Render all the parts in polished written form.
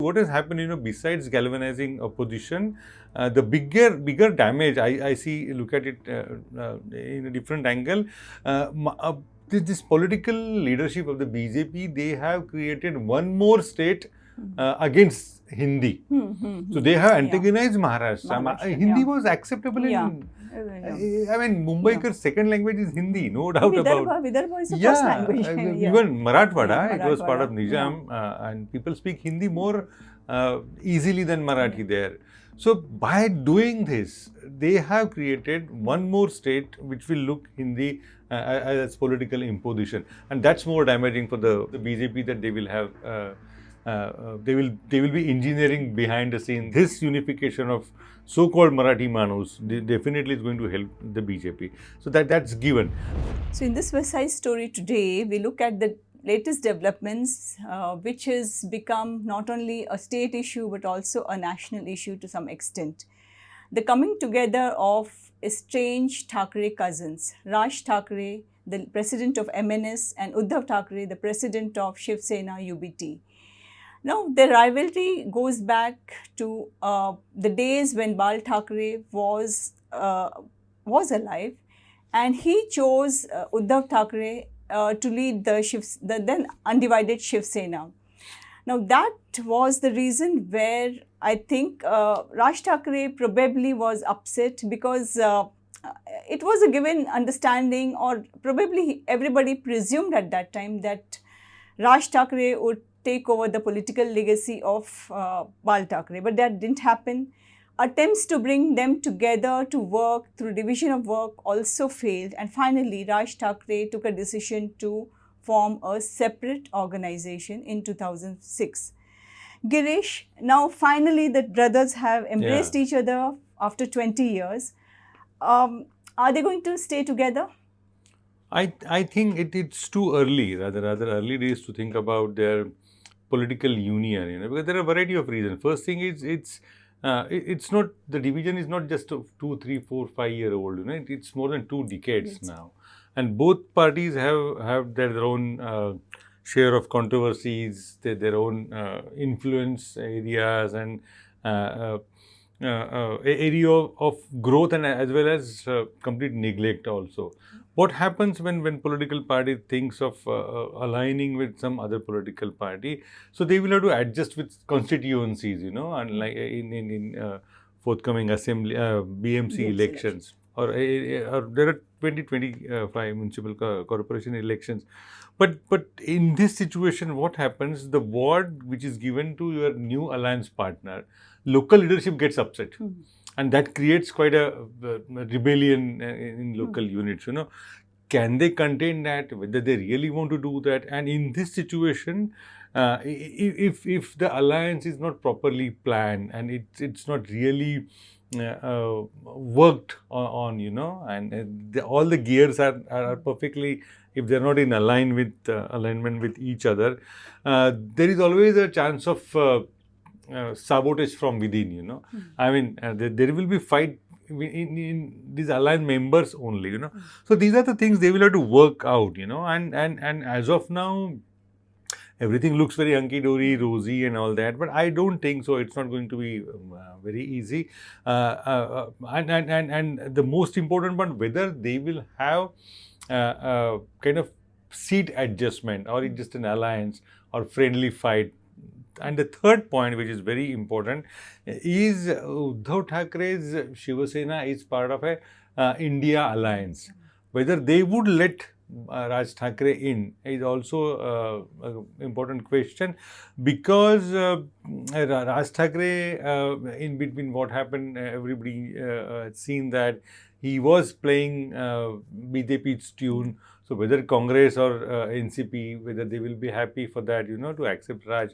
What has happened, besides galvanizing opposition, the bigger damage I see, look at it in a different angle. This political leadership of the BJP, they have created one more state against Hindi. So they have antagonized Maharashtra. Hindi was acceptable in. I mean, Mumbai's second language is Hindi, no doubt about. Vidarbha is the first language. Even Marathwada, it was part of Marathwada, Nizam, and people speak Hindi more easily than Marathi there. So by doing this, they have created one more state which will look Hindi as political imposition, and that's more damaging for the BJP, that they will have. They will be engineering behind the scene. This unification of so-called Marathi Manus definitely is going to help the BJP. So that's given. So in this West Side Story today, we look at the latest developments, which has become not only a state issue but also a national issue to some extent. The coming together of estranged Thackeray cousins, Raj Thackeray, the president of MNS, and Uddhav Thackeray, the president of Shiv Sena UBT. Now, their rivalry goes back to the days when Bal Thackeray was alive, and he chose Uddhav Thackeray to lead the then undivided Shiv Sena. Now, that was the reason where I think Raj Thackeray probably was upset, because it was a given understanding, or probably everybody presumed at that time, that Raj Thackeray would take over the political legacy of Bal Thackeray, but that didn't happen. Attempts to bring them together to work through division of work also failed, and finally Raj Thackeray took a decision to form a separate organization in 2006. Girish, now finally the brothers have embraced each other after 20 years. Are they going to stay together? I think it's too early, rather early days to think about their political union, because there are a variety of reasons. First thing is it's not, the division is not just a 2, 3, 4, 5 year old, it's more than 2 decades now, and both parties have their own share of controversies, their own influence areas, and area of growth, and as well as complete neglect also. What happens when political party thinks of aligning with some other political party? So they will have to adjust with constituencies, and like in forthcoming assembly BMC elections, or there are 2025 municipal corporation elections. But in this situation, what happens? The ward which is given to your new alliance partner, local leadership gets upset. And that creates quite a rebellion in local units, Can they contain that? Whether they really want to do that? And in this situation, if the alliance is not properly planned and it's not really worked on, and all the gears are perfectly, if they're not in alignment with each other, there is always a chance of sabotage from within, I mean, there will be fight in these alliance members only, So these are the things they will have to work out, and as of now, everything looks very hunky-dory, rosy and all that, but I don't think so. It's not going to be very easy. And the most important one, whether they will have kind of seat adjustment, or it's just an alliance or friendly fight. And the third point, which is very important, is Uddhav Thackre's Shiva Sena is part of a India alliance. Whether they would let Raj Thackeray in is also an important question, because Raj Thackeray, in between what happened, everybody had seen that he was playing BJP's tune. So whether Congress or NCP, whether they will be happy for that, to accept Raj.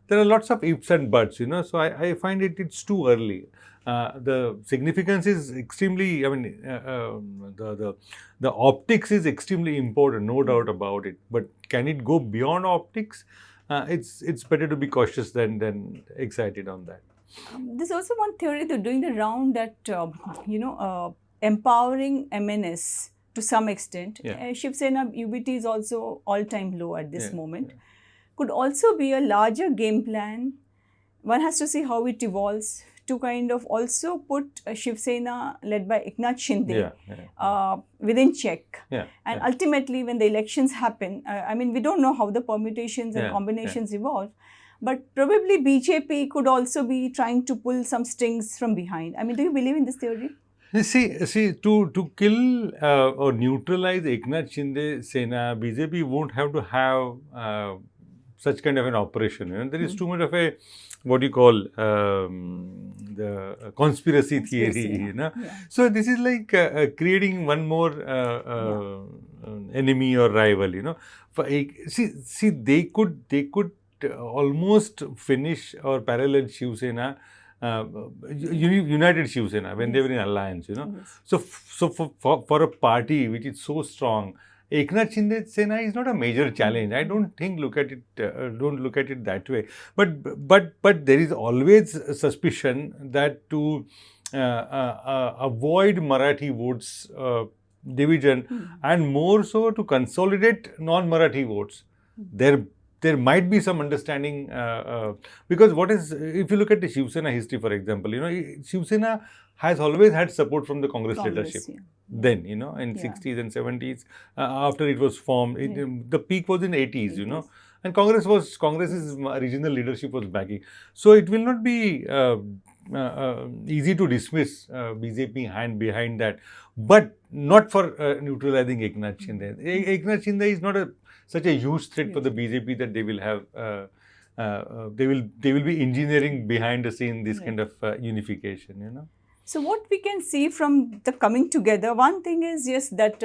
There are lots of ifs and buts, so I find it's too early. The significance is extremely, I mean, the optics is extremely important, no doubt about it. But can it go beyond optics? It's better to be cautious than excited on that. There's also one theory they're doing the round that, empowering MNS to some extent. Shiv Sena UBT is also all-time low at this moment. Could also be a larger game plan one has to see how it evolves to kind of also put Shiv Sena led by Eknath Shinde within check. And ultimately, when the elections happen, I mean, we don't know how the permutations and combinations evolve, but probably BJP could also be trying to pull some strings from behind. I mean, do you believe in this theory? See, to kill or neutralize Eknath Shinde Sena, BJP won't have to have such kind of an operation. You know? There is too much of a, what you call, the conspiracy theory. You know? So this is like creating one more enemy or rival. You know, see, they could almost finish or parallel Shiv Sena. United Shiv Sena when they were in alliance, you know. So for a party which is so strong, Eknath Shinde Sena is not a major challenge. I don't think don't look at it that way. But there is always a suspicion that to avoid Marathi votes division and more so to consolidate non-Marathi votes, there might be some understanding because if you look at the Shiv Sena history, for example, you know, Shiv Sena has always had support from the Congress leadership. Then, you know, in 60s and 70s, after it was formed, the peak was in 80s, you know, and Congress's regional leadership was backing. So it will not be easy to dismiss BJP hand behind that, but not for neutralizing Eknath Shinde. Eknath Shinde is not such a huge threat for the BJP that they will have. They will be engineering behind the scene this kind of unification. You know. So what we can see from the coming together, one thing is yes that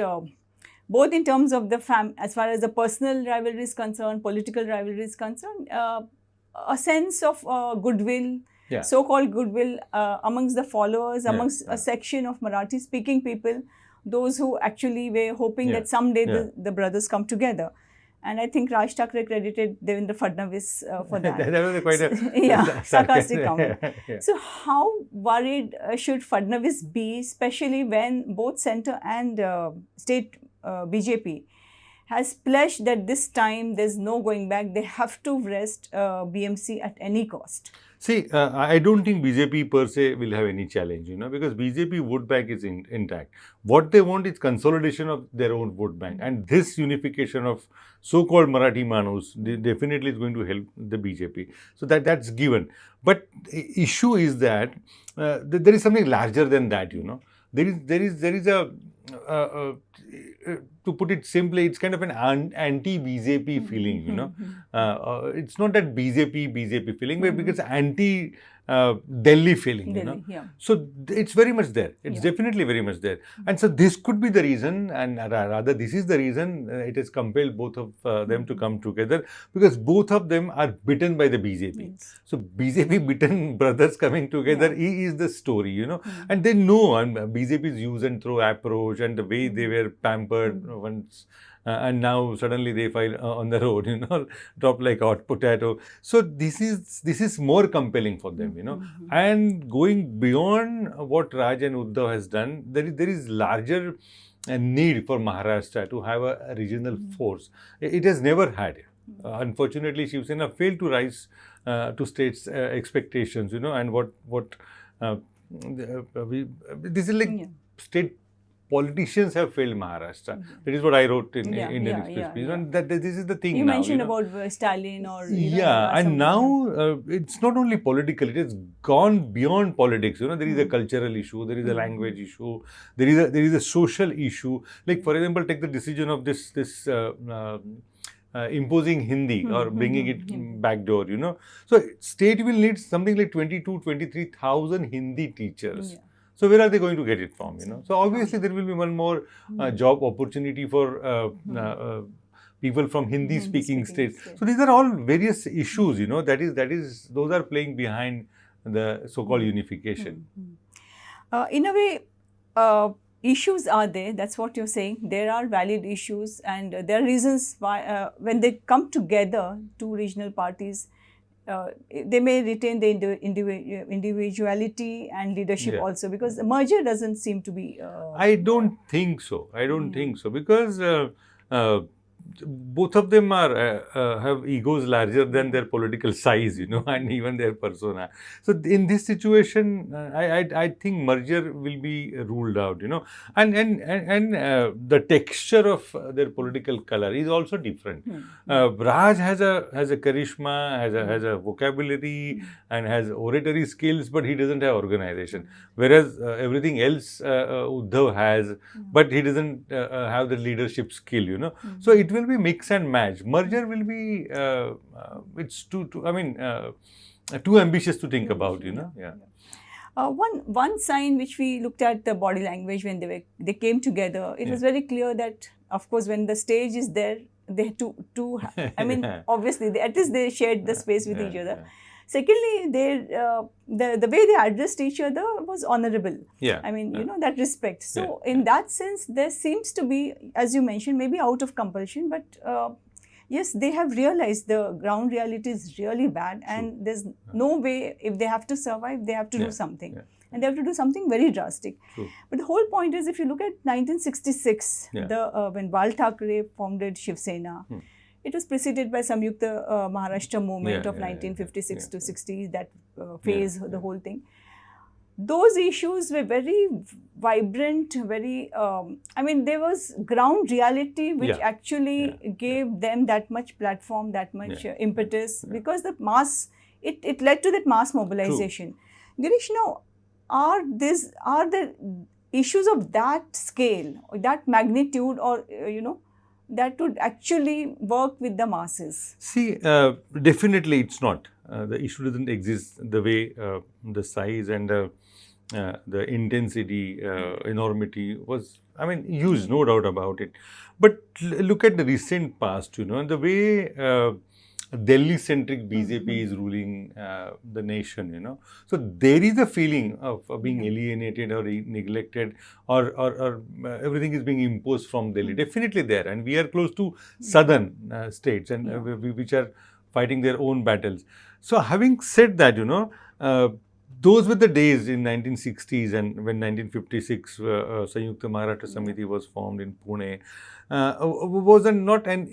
both in terms of the as far as the personal rivalry is concerned, political rivalry is concerned, a sense of goodwill. So-called goodwill amongst the followers, amongst a section of Marathi-speaking people, those who actually were hoping that someday the brothers come together. And I think Raj Thackeray credited Devendra Fadnavis for that. That was quite a sarcastic comment. So how worried should Fadnavis be, especially when both centre and state BJP has pledged that this time there's no going back, they have to wrest BMC at any cost? See, I don't think BJP per se will have any challenge, you know, because BJP vote bank is intact. What they want is consolidation of their own vote bank, and this unification of so-called Marathi Manus definitely is going to help the BJP. So that's given. But issue is that there is something larger than that, you know. There is a to put it simply, it's kind of an anti-BJP feeling, you know. It's not that BJP feeling, but because anti-Delhi feeling, you know. So it's very much there. It's definitely very much there. And so this could be the reason, and rather this is the reason it has compelled both of them to come together, because both of them are bitten by the BJP. So BJP bitten brothers coming together is the story, you know. And they know BJP's use and throw approach and the way they were pampered once, and now suddenly they file on the road, you know, drop like hot potato. So this is more compelling for them, you know. And going beyond what Raj and Uddhav has done, there is larger need for Maharashtra to have a regional force. It has never had. Unfortunately, Shiv Sena failed to rise to states' expectations, you know, and this is like state politicians have failed Maharashtra. That is what I wrote in Indian Express. And that this is the thing you now. Mentioned about Stalin or... and now it's not only political, it has gone beyond politics. You know, there is a cultural issue, there is a language issue, there is a social issue. Like, for example, take the decision of this imposing Hindi or bringing it backdoor, you know. So, state will need something like 23,000 Hindi teachers. So, where are they going to get it from, you know? So, obviously, there will be one more job opportunity for people from Hindi-speaking states. So, these are all various issues, you know, those are playing behind the so-called unification. In a way, issues are there, that's what you're saying. There are valid issues, and there are reasons why when they come together, two regional parties, they may retain the individuality and leadership also, because the merger doesn't seem to be... I don't think so. I don't think so, because both of them are have egos larger than their political size, and even their persona. So in this situation, I think merger will be ruled out, and the texture of their political color is also different. Raj has a charisma, has a vocabulary, and has oratory skills, but he doesn't have organization. Whereas everything else Uddhav has, but he doesn't have the leadership skill, So it will be mix and match. Merger will be it's too ambitious to think about, Yeah. One sign which we looked at the body language when they came together, it was very clear that, of course, when the stage is there, they had to I mean, obviously, at least they shared the space with each other. Secondly, the way they addressed each other was honorable. I mean, that respect. So in that sense, there seems to be, as you mentioned, maybe out of compulsion, but yes, they have realized the ground reality is really bad, and there's no way, if they have to survive, they have to do something. And they have to do something very drastic. But the whole point is, if you look at 1966, when Bal Thackeray founded Shiv Sena, it was preceded by Samyukta Maharashtra movement of 1956 to 60, that phase, the whole thing. Those issues were very vibrant, very, there was ground reality which actually gave them that much platform, that much impetus, because the mass, it led to that mass mobilization. Girish, now, are there issues of that scale, or that magnitude, or, that would actually work with the masses? See, definitely it's not. The issue doesn't exist the way the size and the intensity, enormity was, huge, no doubt about it. But look at the recent past, and the way Delhi-centric BJP is ruling the nation, So there is a feeling of being alienated or neglected, or everything is being imposed from Delhi. Definitely there. And we are close to southern states, and which are fighting their own battles. So having said that, those were the days in 1960s, and when 1956 Samyukta Maharashtra Samiti was formed in Pune, was not an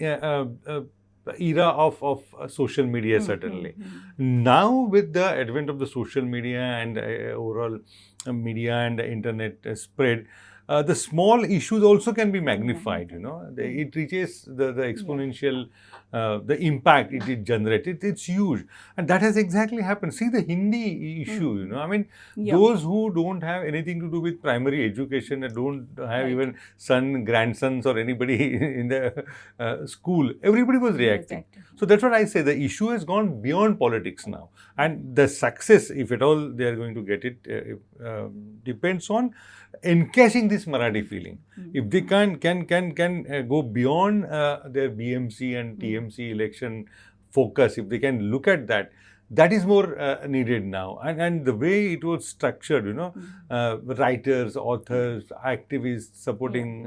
era of social media, certainly. Now, with the advent of the social media and overall media and the internet spread, the small issues also can be magnified, It reaches the exponential, the impact it generates. It's huge. And that has exactly happened. See the Hindi issue, those who don't have anything to do with primary education and don't have even grandsons or anybody in the school, everybody was reacting. So that's what I say. The issue has gone beyond politics now. And the success, if at all they are going to get it, depends on encashing this Marathi feeling. If they can go beyond their BMC and TMC election focus, if they can look at that, that is more needed now. And the way it was structured, writers, authors, activists supporting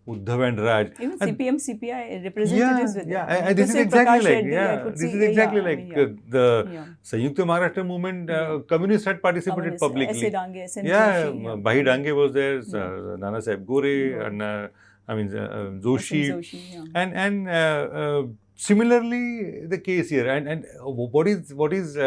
Uddhav and Raj. Even CPM, CPI representatives with them. This is exactly like, the Samyukta Maharashtra movement, communists had participated publicly. Bhai Dange was there, Nana Sahib Gore, and Joshi. And similarly, the case here. And what is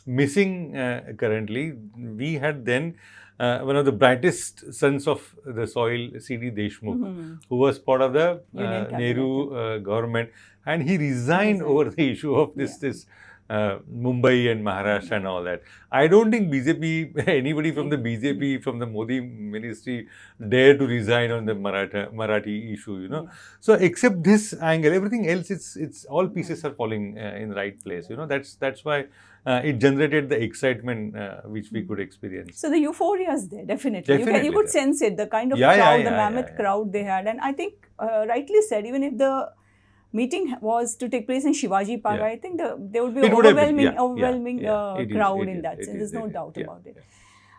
missing currently, we had then one of the brightest sons of the soil, C.D. Deshmukh, who was part of the Nehru government, and he resigned over the issue of this Mumbai and Maharashtra and all that. I don't think BJP, anybody from the BJP, from the Modi ministry, dare to resign on the Marathi issue, So except this angle, everything else, it's all pieces are falling in the right place, That's why it generated the excitement which we could experience. So the euphoria is there, definitely. You could sense it, the kind of crowd, the mammoth crowd they had. And I think, rightly said, even if the meeting was to take place in Shivaji Park, I think there would be overwhelming crowd in that sense. There's no doubt about it.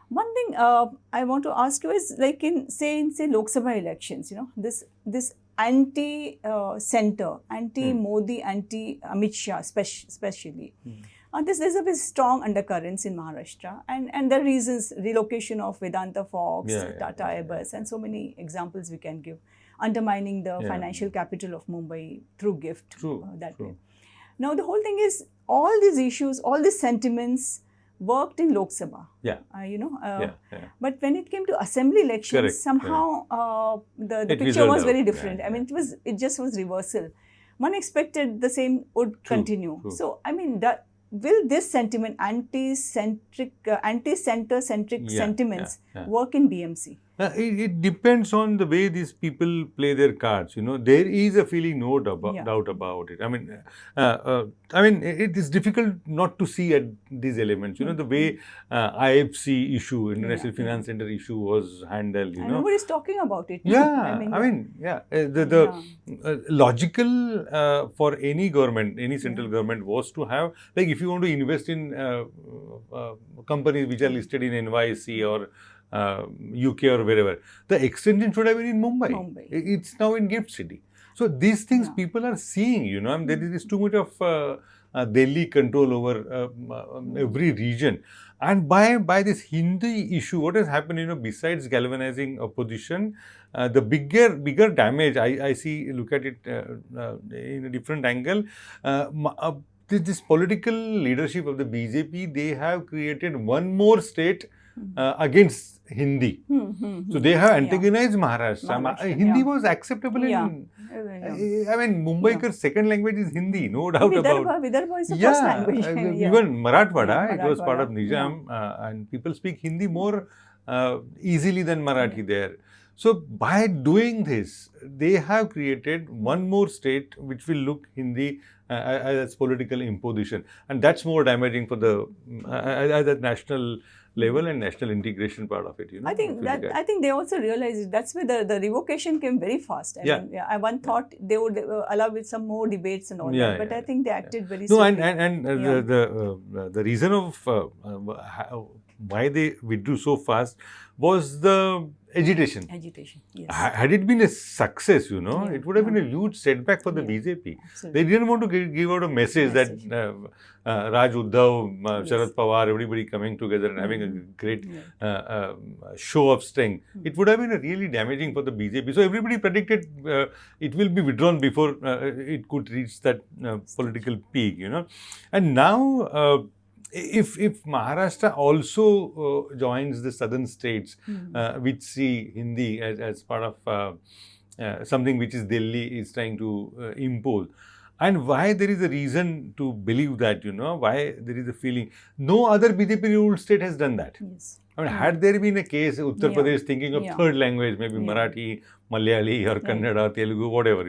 One thing I want to ask you is, like in Lok Sabha elections, this anti-center, anti-Modi, anti-Amit Shah especially. There's a very strong undercurrents in Maharashtra, and the reasons, relocation of Vedanta Fox, Tata Airbus, and so many examples we can give. undermining the Yeah. financial capital of Mumbai through gift. True. That true. way. Now, the whole thing is all these issues, all these sentiments worked in Lok Sabha. Yeah. Yeah. Yeah. But when it came to assembly elections, Correct, somehow the It picture fizzled was very out. different. Yeah, I mean, it just was reversal. One expected the same would True, continue. true. So, I mean, will this sentiment, anti-center-centric Yeah, sentiments yeah. work in BMC? It depends on the way these people play their cards. There is a feeling, no doubt about it. I mean, it is difficult not to see at these elements. The way IFC issue, International Yeah, Finance Center issue, was handled. And nobody's talking about it. Yeah, the logical for any government, any central government was to have, like, if you want to invest in companies which are listed in NYSE or UK or wherever, the extension should have been in Mumbai. It's now in Gift City. So these things people are seeing, I mean, there is too much of Delhi control over every region. And by this Hindi issue, what has happened, besides galvanizing opposition, the bigger damage I see, look at it in a different angle. This political leadership of the BJP, they have created one more state against Hindi. So they have antagonized Maharashtra. Hindi was acceptable in. I mean, Mumbai's second language is Hindi, no doubt about it. Vidarbha is the first language. Even Marathwada, it was part of Nizam, and people speak Hindi more easily than Marathi there. So by doing this, they have created one more state which will look Hindi as political imposition, and that's more damaging for the at the national level and national integration part of it. I think they also realized it. That's where the revocation came very fast. I mean, one thought they would allow with some more debates and all that, but I think they acted very swiftly. The reason of why they withdrew so fast was the agitation. Yes. Had it been a success, it would have been a huge setback for the BJP. Absolutely. They didn't want to give out a message that Raj Uddhav, Sharad Pawar, everybody coming together and having a great show of strength. It would have been really damaging for the BJP. So everybody predicted it will be withdrawn before it could reach that political peak, And now, if Maharashtra also joins the southern states, which see Hindi as part of something which is Delhi is trying to impose, and why there is a reason to believe that, why there is a feeling, no other BJP ruled state has done that. Yes. I mean, had there been a case, Uttar Pradesh thinking of third language, maybe Marathi, Malayali or Kannada, Telugu, whatever,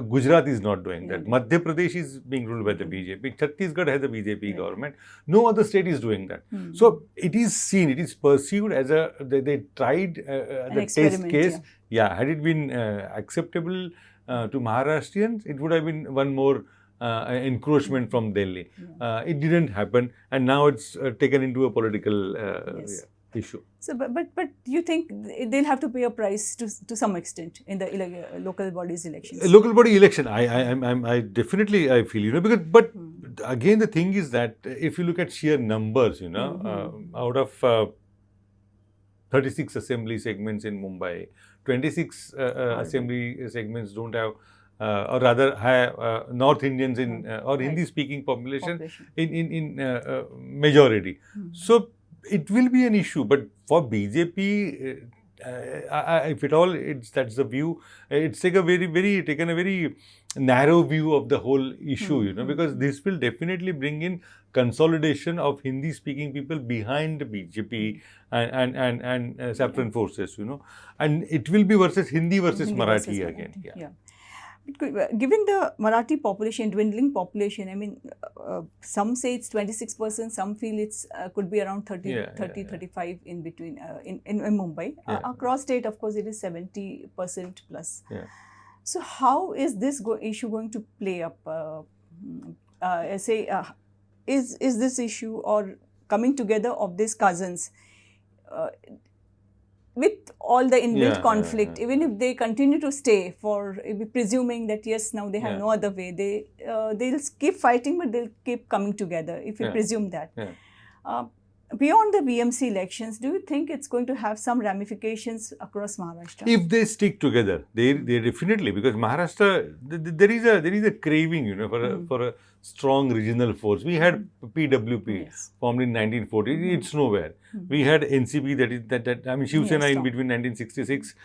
Gujarat is not doing that. Madhya Pradesh is being ruled by the BJP. Chhattisgarh has a BJP government. No other state is doing that. So it is seen, it is perceived as they tried the test case. Had it been acceptable to Maharashtrians, it would have been one more encroachment from Delhi. It didn't happen, and now it's taken into a political issue. So, but you think they'll have to pay a price to some extent in the local bodies elections? Local body election, I definitely feel, because but again the thing is that if you look at sheer numbers, out of 36 assembly segments in Mumbai, 26 assembly segments don't have. Or rather, have North Indians in or Hindi-speaking population in majority. So it will be an issue. But for BJP, if at all, that's the view. It's taken a very narrow view of the whole issue, because this will definitely bring in consolidation of Hindi-speaking people behind the BJP and saffron forces, and it will be versus Hindi versus Marathi again. Yeah. Given the Marathi population, dwindling population, I mean, some say it's 26%, some feel it's could be around 35 in between in Mumbai. Across state, of course, it is 70% plus. So how is this issue going to play up? Is this issue or coming together of these cousins with all the inbuilt conflict, even if they continue to stay for presuming that yes, now they have no other way, they'll keep fighting, but they'll keep coming together if you presume that. beyond the BMC elections, do you think it's going to have some ramifications across Maharashtra? If they stick together, they definitely, because Maharashtra, there is a craving, you know, for a strong regional force. We had PWP Yes. formed in 1940. It's nowhere. We had NCP, that I mean, Shiv Sena in strong. between 1966.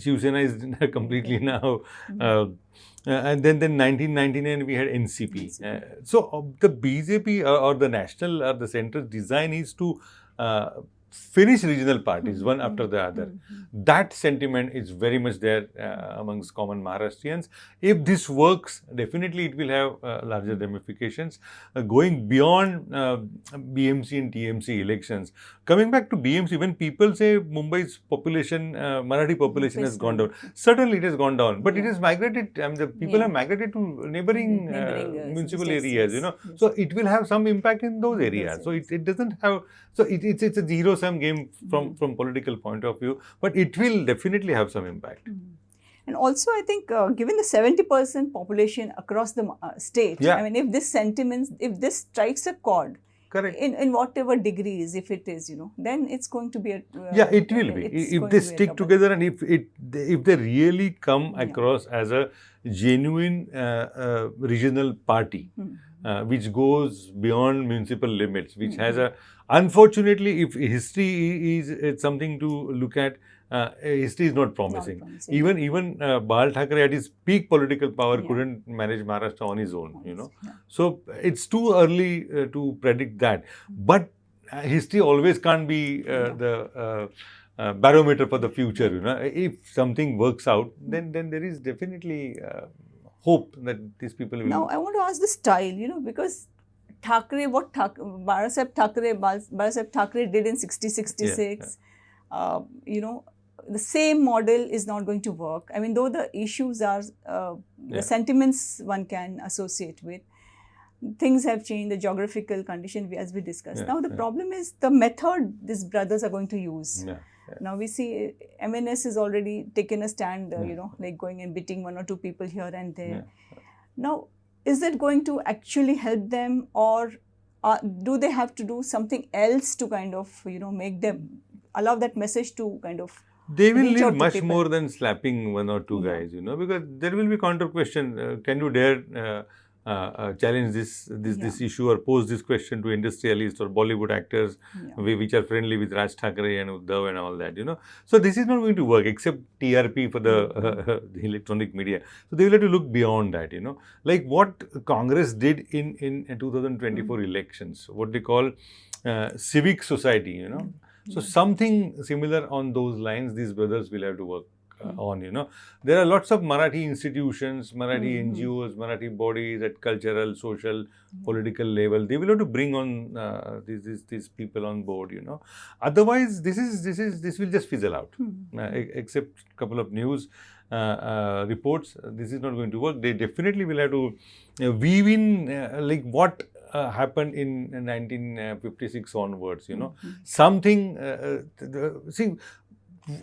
Shiv Sena is completely now. And then 1999 we had NCP. So the BJP or the national or the central design is to finish regional parties one after the other. That sentiment is very much there amongst common Maharashtrians. If this works, definitely it will have larger ramifications. Going beyond BMC and TMC elections, coming back to BMC, when people say Mumbai's population, Marathi population has gone down, certainly it has gone down, but it has migrated. I mean, the people have migrated to neighboring municipal areas, you know. So it will have some impact in those areas. So it doesn't have. So it's a zero-sum game from political point of view, but it will definitely have some impact. And also, I think, given the 70% population across the state, I mean, if this strikes a chord, correct, in whatever degrees, if it is, you know, then it's going to be a it will be. If they stick together and if they really come across as a genuine regional party, which goes beyond municipal limits, which has a, unfortunately, if history is something to look at, history is not promising. Even Bal Thackeray at his peak political power couldn't manage Maharashtra on his own, you know. So it's too early to predict that. But history always can't be the barometer for the future, you know. If something works out, then there is definitely hope that these people will. Now, I want to ask the style, you know, because Thackeray, Barasaheb Thackeray did in 66, you know, the same model is not going to work. I mean, though the issues are, the sentiments one can associate with, things have changed, the geographical condition as we discussed. Now, the problem is the method these brothers are going to use. Now, we see MNS has already taken a stand, you know, like going and beating one or two people here and there. Now, is it going to actually help them, or do they have to do something else to kind of, you know, make them allow that message to kind of they will need much more than slapping one or two guys, you know, because there will be counter question. Can you dare challenge this issue or pose this question to industrialists or Bollywood actors which are friendly with Raj Thackeray and Uddhav and all that, you know. So this is not going to work except TRP for the electronic media. So they will have to look beyond that, you know. Like what Congress did in 2024 elections, what they call civic society, you know. So something similar on those lines, these brothers will have to work on, you know. There are lots of Marathi institutions, Marathi NGOs, Marathi bodies at cultural, social, political level. They will have to bring on these people on board, you know. Otherwise, this will just fizzle out. Except a couple of news reports, this is not going to work. They definitely will have to weave in like what happened in 1956 onwards, you know. Something, see,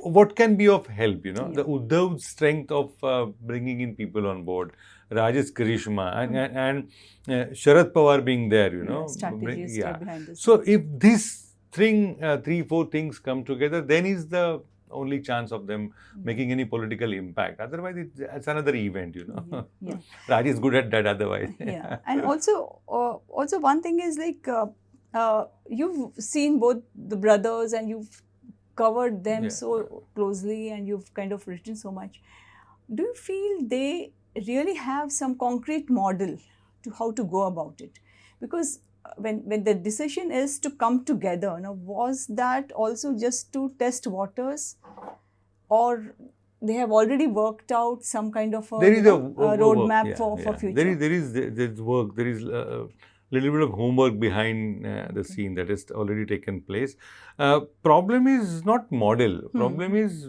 what can be of help, you know, the Uddhav's strength of bringing in people on board, Rajesh Karishma and Sharad Pawar being there, you know. Behind this. So if this thing, 3-4 things come together, then is the only chance of them making any political impact. Otherwise, it's another event, you know. Raj is good at that otherwise. And also one thing is like, you've seen both the brothers and you've covered them so closely and you've kind of written so much. Do you feel they really have some concrete model to how to go about it? Because when the decision is to come together, now was that also just to test waters, or they have already worked out some kind of a roadmap for future? There's work. There is little bit of homework behind the scene that has already taken place. Problem is not model. Problem is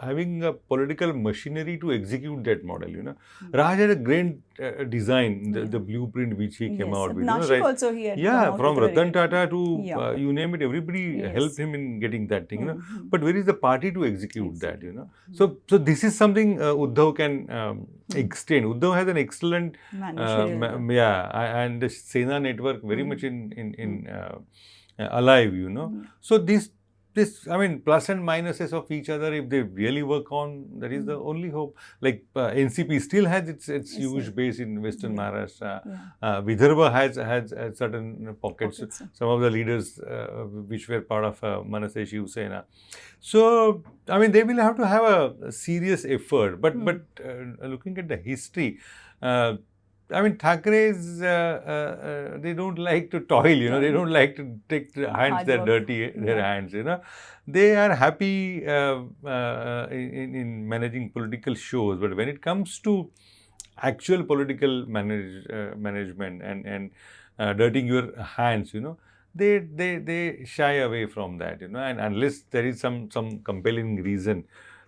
having a political machinery to execute that model, you know. Raj had a great design, the blueprint which he came out with. Nashik also he had come Yeah, out from with a very Ratan good- Tata to Yeah. you name it, everybody Yes. helped him in getting that thing, you know. Mhm. But where is the party to execute that, you know? So this is something Uddhav can extend. Uddhav has an excellent, Managerial. and the Sena network very much in alive, you know. So this I mean, plus and minuses of each other, if they really work on, that is the only hope. Like NCP still has its huge base in Western Maharashtra. Vidarbha has certain pockets. Some of the leaders which were part of Manase Shiv Sena. So I mean, they will have to have a serious effort. But looking at the history. I mean, Thackeray's, they don't like to toil, you know, they don't like to take their hands, their hands, you know. They are happy in managing political shows, but when it comes to actual political management and dirtying your hands, you know, they shy away from that, you know, and unless there is some compelling reason,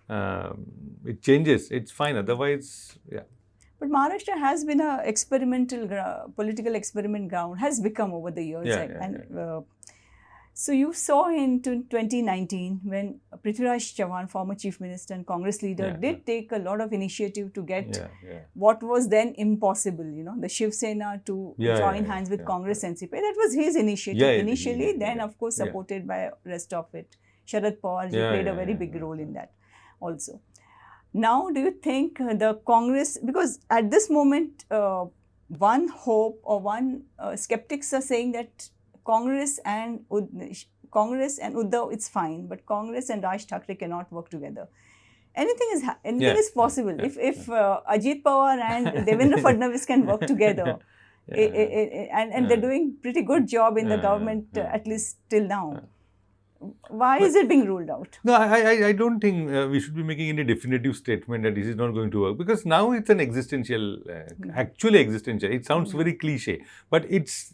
it changes, it's fine, otherwise, yeah. But Maharashtra has been a experimental political experiment ground, has become over the years. So you saw in 2019 when Prithviraj Chavan, former Chief Minister and Congress leader, did take a lot of initiative to get what was then impossible, you know, the Shiv Sena to join hands with Congress NCP. That was his initiative initially, then of course supported by rest of it. Sharad Pawar played a very big role in that also. Now, do you think the Congress, because at this moment, one hope or one skeptics are saying that Congress and Uddhav, it's fine, but Congress and Raj Thackeray cannot work together. Anything is possible if Ajit Pawar and Devendra Fadnavis can work together, and they're doing pretty good job in the government at least till now. Why is it being ruled out? No, I don't think we should be making any definitive statement that this is not going to work, because now it's an existential, actually existential. It sounds very cliche, but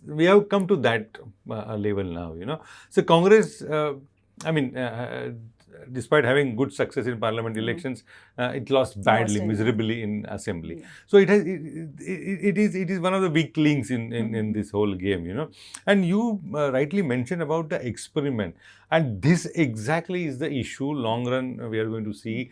we have come to that level now, you know. So Congress, I mean, despite having good success in parliament elections, it lost badly, miserably in assembly. So it is one of the weak links in this whole game, you know. And you rightly mentioned about the experiment, and this exactly is the issue. Long run, we are going to see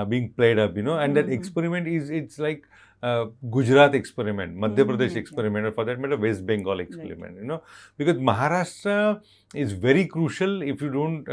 being played up, you know. And that experiment it's like Gujarat experiment, Madhya Pradesh experiment, or for that matter, West Bengal experiment, you know, because Maharashtra is very crucial. If you don't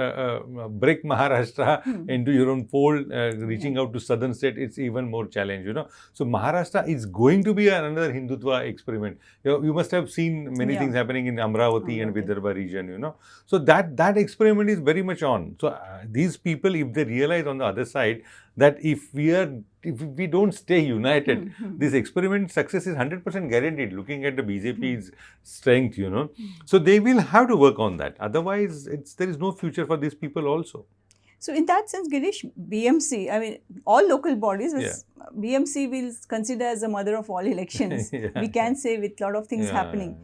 break Maharashtra into your own fold, reaching out to southern state, it's even more challenge, you know. So Maharashtra is going to be another Hindutva experiment. You must have seen many things happening in Amravati and Vidarbha region, you know. So that experiment is very much on. So these people, if they realize on the other side that if we don't stay united, this experiment success is 100% guaranteed, looking at the BJP's strength, you know. So they will have to work on that. Otherwise, there is no future for these people also. So in that sense, Girish, BMC, I mean, all local bodies, BMC will consider as the mother of all elections. We can say with a lot of things happening.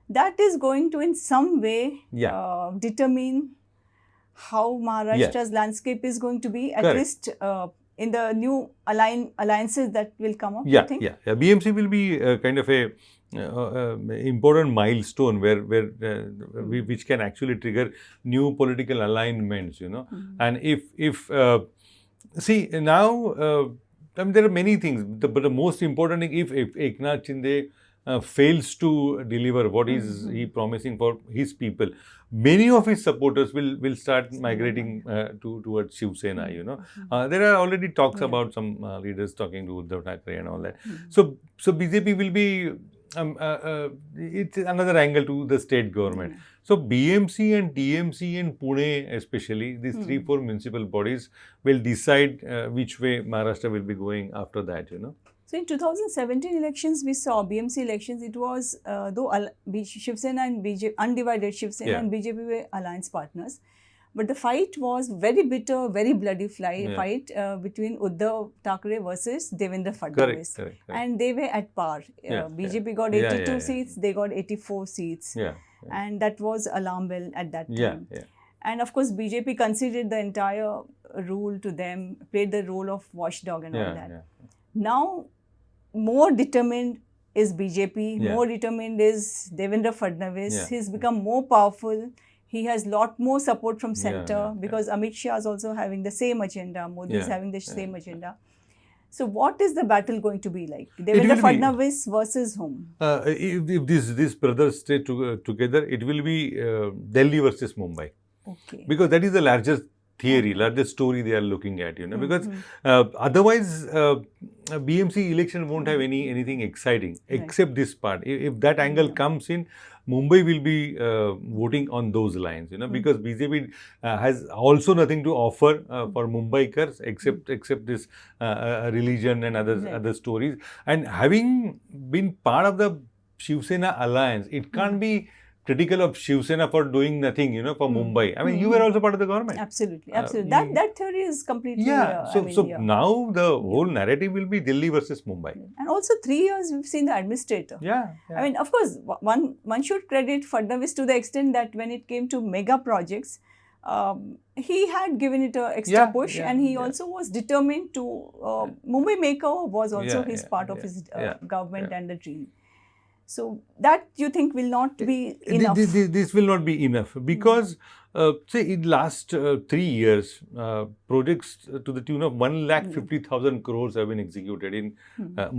That is going to in some way determine how Maharashtra's landscape is going to be, at least in the new alliances that will come up. BMC will be kind of a important milestone which can actually trigger new political alignments, you know. And if see now, I mean, there are many things, but the most important thing, if Eknath Shinde fails to deliver what is he promising for his people, many of his supporters will start migrating towards Shiv Sena, you know. There are already talks about some leaders talking to Uddhav Thackeray and all that. So BJP will be, it's another angle to the state government. So BMC and TMC in Pune especially, these 3-4 municipal bodies will decide which way Maharashtra will be going after that, you know. So in 2017 elections, we saw BMC elections. It was though Shiv Sena and BJP, undivided Shiv Sena and BJP were alliance partners, but the fight was very bitter, very bloody fight between Uddhav Thackeray versus Devendra Fadnavis, correct. And they were at par. BJP got 82 seats, they got 84 seats, and that was alarm bell at that time. And of course, BJP considered the entire rule to them, played the role of watchdog and all that. Yeah. Now, more determined is BJP, Yeah. more determined is Devendra Fadnavis. Yeah. He's become more powerful. He has lot more support from Yeah, center yeah, because Amit Shah is also having the same agenda. Modi is Yeah, having the yeah, same agenda. So, what is the battle going to be like? Devendra will be- Fadnavis versus whom? If these brothers stay together, it will be Delhi versus Mumbai, Okay. because that is the largest theory, largest story they are looking at. Because Mhm. otherwise BMC election won't have anything exciting Right. except this part. If that angle Yeah. comes in, Mumbai will be voting on those lines. Because BJP has also nothing to offer for Mumbaikars except this religion and Right. other stories. And having been part of the Shiv Sena alliance, it can't be critical of Shiv Sena for doing nothing, for Mumbai. I mean, you were also part of the government. Absolutely, Uh, absolutely. you- That theory is completely. Yeah. I So mean, so yeah. now the whole narrative will be Delhi versus Mumbai. And also 3 years we've seen the administrator. Yeah. I mean, of course, one should credit Fadnavis to the extent that when it came to mega projects, he had given it a extra Yeah, push, yeah, and he yeah. also was determined to. Mumbai Maker was also Yeah, his yeah, part of yeah, his yeah, government yeah. and the dream. So that you think will not be enough. This will not be enough because, say, in last 3 years, projects to the tune of 1,50,000 crores have been executed in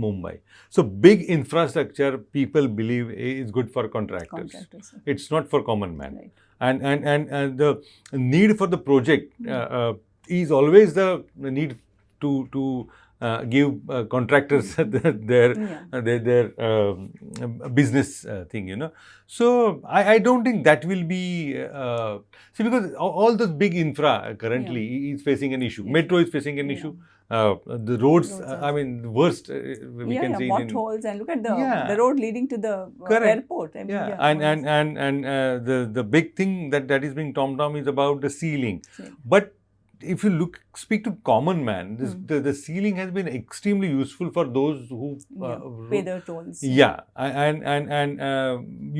Mumbai. So, big infrastructure, people believe, is good for contractors. Contractors. It's not for common man. Right. And the need for the project is always the need to give contractors their business thing. So I don't think that will be see, because all those big infra currently is facing an issue. Metro is facing an issue. The roads, I mean, the worst we can see. Potholes, and look at the Yeah. road leading to the Correct. airport. I mean, Yeah, all this. and the big thing that is being talked on is about the ceiling. Ceiling. But if you speak to common man, the ceiling has been extremely useful for those who Pay their tolls. yeah, and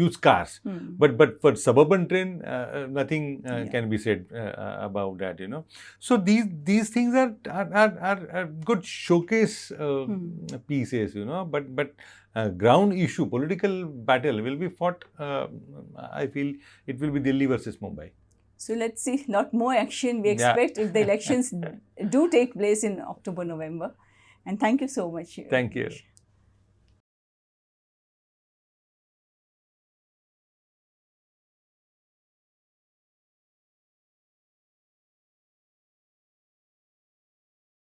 use cars. But for suburban train, nothing can be said about that. So these things are good showcase pieces. But ground issue, political battle will be fought. I feel it will be Delhi versus Mumbai. So let's see, lot more action we expect if the elections do take place in October, November. And thank you so much. Thank you.